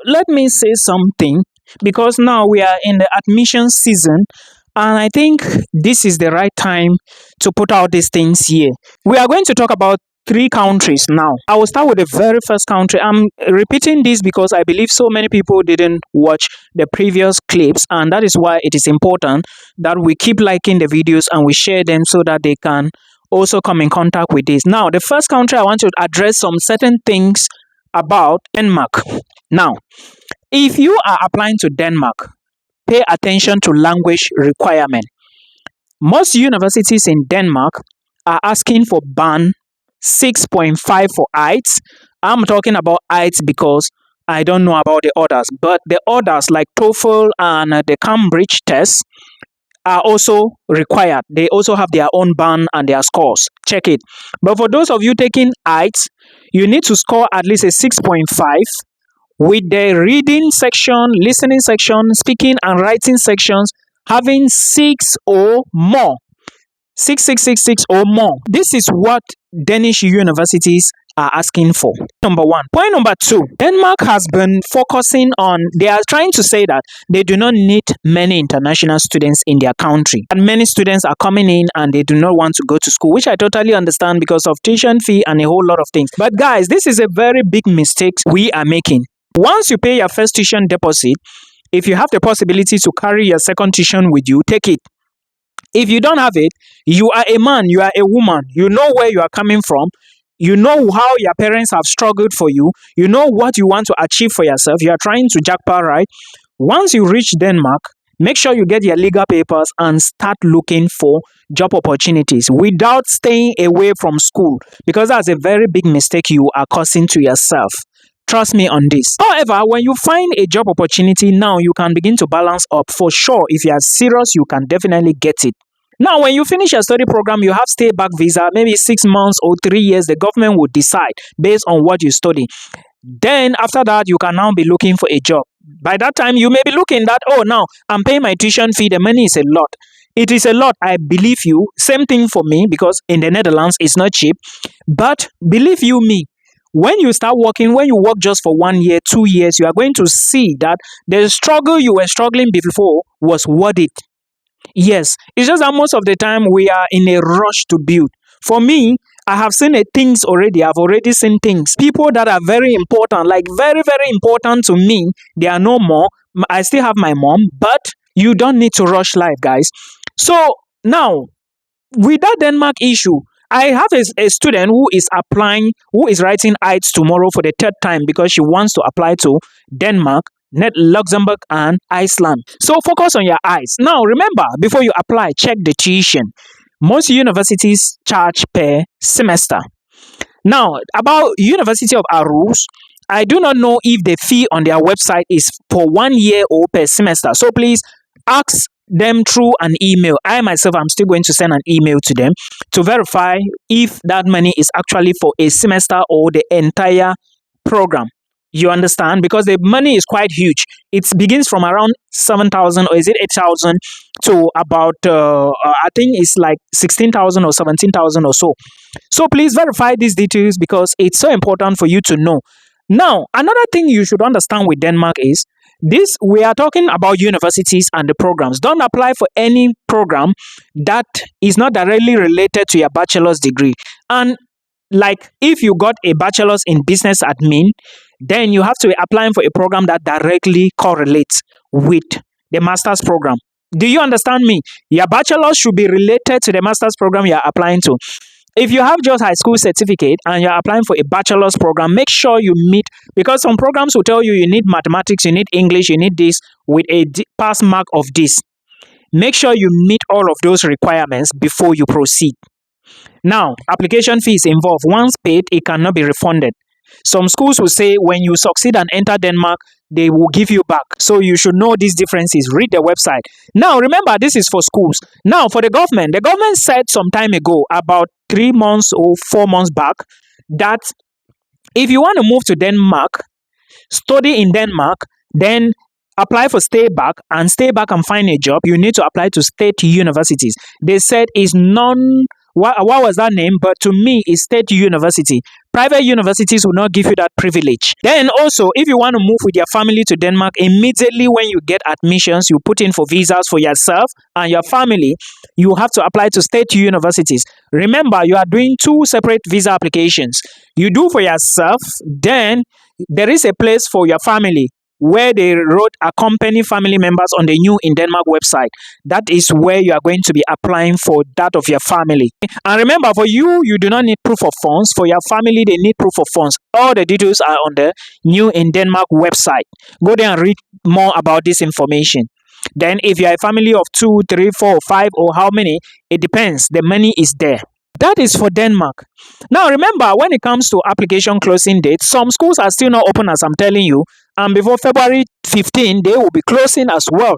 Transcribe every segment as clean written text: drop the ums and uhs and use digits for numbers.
let me say something because now we are in the admission season, and I think this is the right time to put out these things here. We are going to talk about three countries now. I will start with the very first country. I'm repeating this because I believe so many people didn't watch the previous clips, and that is why it is important that we keep liking the videos and we share them so that they can also come in contact with this. Now, the first country I want to address some certain things about Denmark. Now, if you are applying to Denmark, pay attention to language requirement. Most universities in Denmark are asking for band 6.5 for IELTS. I'm talking about IELTS because I don't know about the others, but the others like TOEFL and the Cambridge test are also required. They also have their own band and their scores. Check it. But for those of you taking IELTS, you need to score at least a 6.5 with the reading section, listening section, speaking and writing sections having 6 or more. 6 or more. This is what Danish universities are asking for. Number one. Point number two. Denmark has been focusing on, they are trying to say that they do not need many international students in their country. And many students are coming in and they do not want to go to school, which I totally understand because of tuition fee and a whole lot of things. But guys, this is a very big mistake we are making. Once you pay your first tuition deposit, if you have the possibility to carry your second tuition with you, take it. If you don't have it, you are a man, you are a woman, you know where you are coming from, you know how your parents have struggled for you, you know what you want to achieve for yourself, you are trying to jackpot, right? Once you reach Denmark, make sure you get your legal papers and start looking for job opportunities without staying away from school, because that's a very big mistake you are causing to yourself. Trust me on this. However, when you find a job opportunity, now you can begin to balance up. For sure, if you are serious, you can definitely get it. Now, when you finish your study program, you have stay back visa, maybe 6 months or 3 years. The government will decide based on what you study. Then after that, you can now be looking for a job. By that time, you may be looking that, oh, now I'm paying my tuition fee. The money is a lot. It is a lot, I believe you. Same thing for me, because in the Netherlands, it's not cheap. But believe you me, when you start working, when you work just for 1 year, 2 years, you are going to see that the struggle you were struggling before was worth it. Yes, it's just that most of the time we are in a rush to build. For me, I have seen things already. I've already seen things. People that are very important, like very, very important to me, they are no more. I still have my mom, but you don't need to rush life, guys. So now, with that Denmark issue, I have a student who is applying, who is writing IELTS tomorrow for the third time because she wants to apply to Denmark, Luxembourg, and Iceland. So focus on your IELTS. Now, remember, before you apply, check the tuition. Most universities charge per semester. Now, about University of Aarhus, I do not know if the fee on their website is for 1 year or per semester. So please ask them through an email. I myself, I'm still going to send an email to them to verify if that money is actually for a semester or the entire program. You understand? Because the money is quite huge. It begins from around 7,000 or is it 8,000 to about, I think it's like 16,000 or 17,000 or so. So please verify these details because it's so important for you to know. Now, another thing you should understand with Denmark is this, we are talking about universities and the programs. Don't apply for any program that is not directly related to your bachelor's degree. And like if you got a bachelor's in business admin, then you have to be applying for a program that directly correlates with the master's program. Do you understand me? Your bachelor's should be related to the master's program you are applying to. If you have just high school certificate and you're applying for a bachelor's program, make sure you meet, because some programs will tell you you need mathematics, you need English, you need this with a pass mark of this. Make sure you meet all of those requirements before you proceed. Now, application fee is involved. Once paid, it cannot be refunded. Some schools will say when you succeed and enter Denmark, they will give you back. So you should know these differences. Read the website. Now, remember, this is for schools. Now, for the government said some time ago, about 3 months or 4 months back, that if you want to move to Denmark, study in Denmark, then apply for stay back and find a job, you need to apply to state universities. They said it's what was that name? But to me, it's State University. Private universities will not give you that privilege. Then also, if you want to move with your family to Denmark, immediately when you get admissions, you put in for visas for yourself and your family, you have to apply to state universities. Remember, you are doing two separate visa applications. You do for yourself, then there is a place for your family where they wrote accompany family members on the New in Denmark website. That is where you are going to be applying for that of your family. And remember, for you, you do not need proof of funds. For your family, they need proof of funds. All the details are on the New in Denmark website. Go there and read more about this information. Then if you are a family of 2, 3, 4, 5, or how many, it depends. The money is there. That is for Denmark. Now remember, when it comes to application closing dates, some schools are still not open, as I'm telling you, and before February 15, they will be closing as well.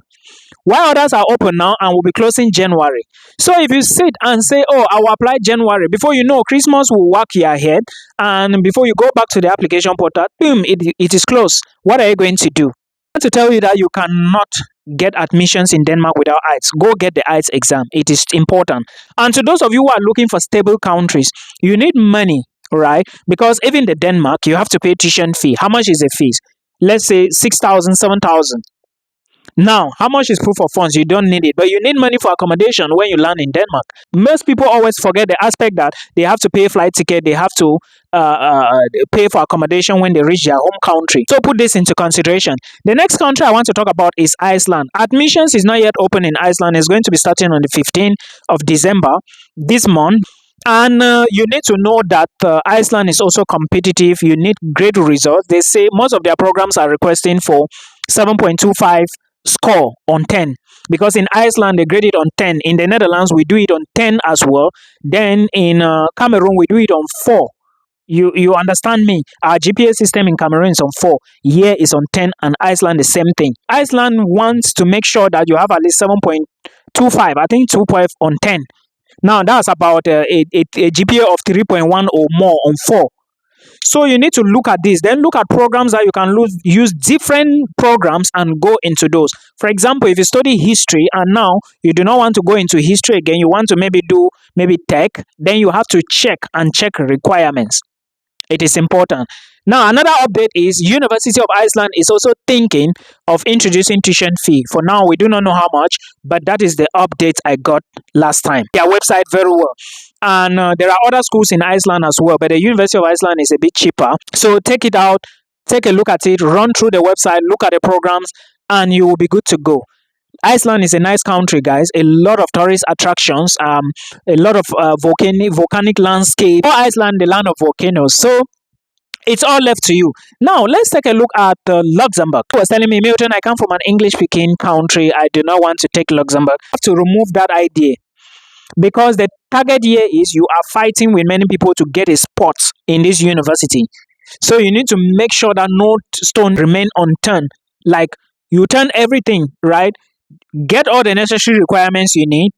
While others are open now and will be closing January. So if you sit and say, oh, I will apply January, before you know, Christmas will whack your head, and before you go back to the application portal, boom, it is closed. What are you going to do? I want to tell you that you cannot get admissions in Denmark without IELTS. Go get the IELTS exam. It is important. And to those of you who are looking for stable countries, you need money, right? Because even the Denmark, you have to pay tuition fee. How much is the fees? Let's say 6,000, 7,000. Now, how much is proof of funds? You don't need it, but you need money for accommodation when you land in Denmark. Most people always forget the aspect that they have to pay flight ticket, they have to pay for accommodation when they reach their home country. So put this into consideration. The next country I want to talk about is Iceland. Admissions is not yet open in Iceland. It's going to be starting on the 15th of December this month. And you need to know that Iceland is also competitive. You need great results. They say most of their programs are requesting for 7.25 score on 10, because in Iceland they grade it on 10. In the Netherlands we do it on 10 as well. Then in Cameroon we do it on 4. You understand me? Our GPA system in Cameroon is on 4. Here is on 10, and Iceland the same thing. Iceland wants to make sure that you have at least 7.25, I think 2.5 on 10. Now that's about a GPA of 3.1 or more on 4. So you need to look at this. Then look at programs that you can use different programs and go into those. For example, if you study history and now you do not want to go into history again, you want to maybe do tech, then you have to check requirements. It is important. Now, another update is University of Iceland is also thinking of introducing tuition fee. For now, we do not know how much, but that is the update I got last time. Their website very well. And there are other schools in Iceland as well, but the University of Iceland is a bit cheaper. So take it out, take a look at it, run through the website, look at the programs, and you will be good to go. Iceland is a nice country, guys. A lot of tourist attractions, a lot of volcanic landscape. For Iceland, the land of volcanoes. So it's all left to you. Now, let's take a look at Luxembourg. He was telling me, Milton, I come from an English-speaking country. I do not want to take Luxembourg. I have to remove that idea, because the target here is you are fighting with many people to get a spot in this university. So you need to make sure that no stone remain unturned. Like, you turn everything, right? Get all the necessary requirements you need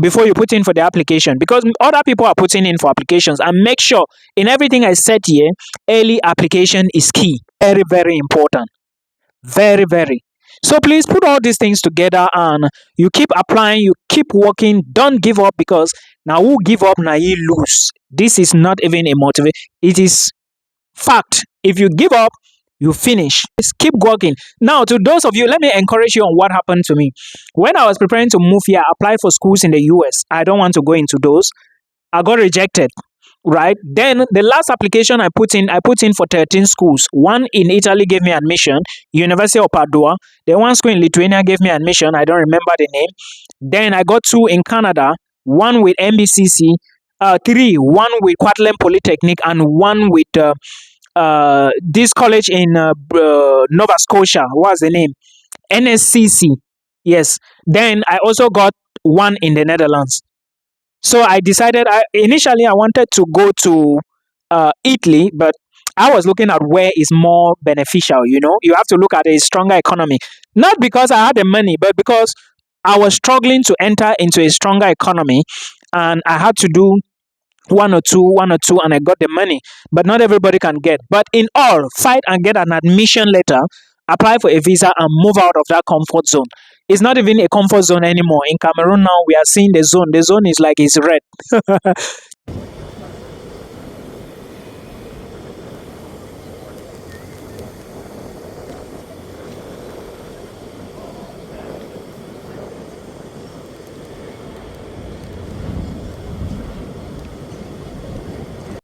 before you put in for the application, because other people are putting in for applications. And make sure in everything I said here, early application is key. Very, very important. Very, very. So please put all these things together and you keep applying, you keep working. Don't give up, because now who give up, now you lose. This is not even a motivation. It is fact. If you give up, you finish. Just keep working. Now, to those of you, let me encourage you on what happened to me. When I was preparing to move here, I applied for schools in the US. I don't want to go into those. I got rejected, right? Then the last application I put in for 13 schools. One in Italy gave me admission, University of Padua. The one school in Lithuania gave me admission. I don't remember the name. Then I got 2 in Canada, one with MBCC, 3, one with Kwantlen Polytechnic, and one with this college in Nova Scotia. What's the name? NSCC. Yes. Then I also got one in the Netherlands. So I decided, initially I wanted to go to Italy, but I was looking at where is more beneficial. You have to look at a stronger economy. Not because I had the money, but because I was struggling to enter into a stronger economy, and I had to do one or two, and I got the money. But not everybody can get. But in all, fight and get an admission letter, apply for a visa, and move out of that comfort zone. It's not even a comfort zone anymore. In Cameroon now, we are seeing the zone. The zone is like it's red.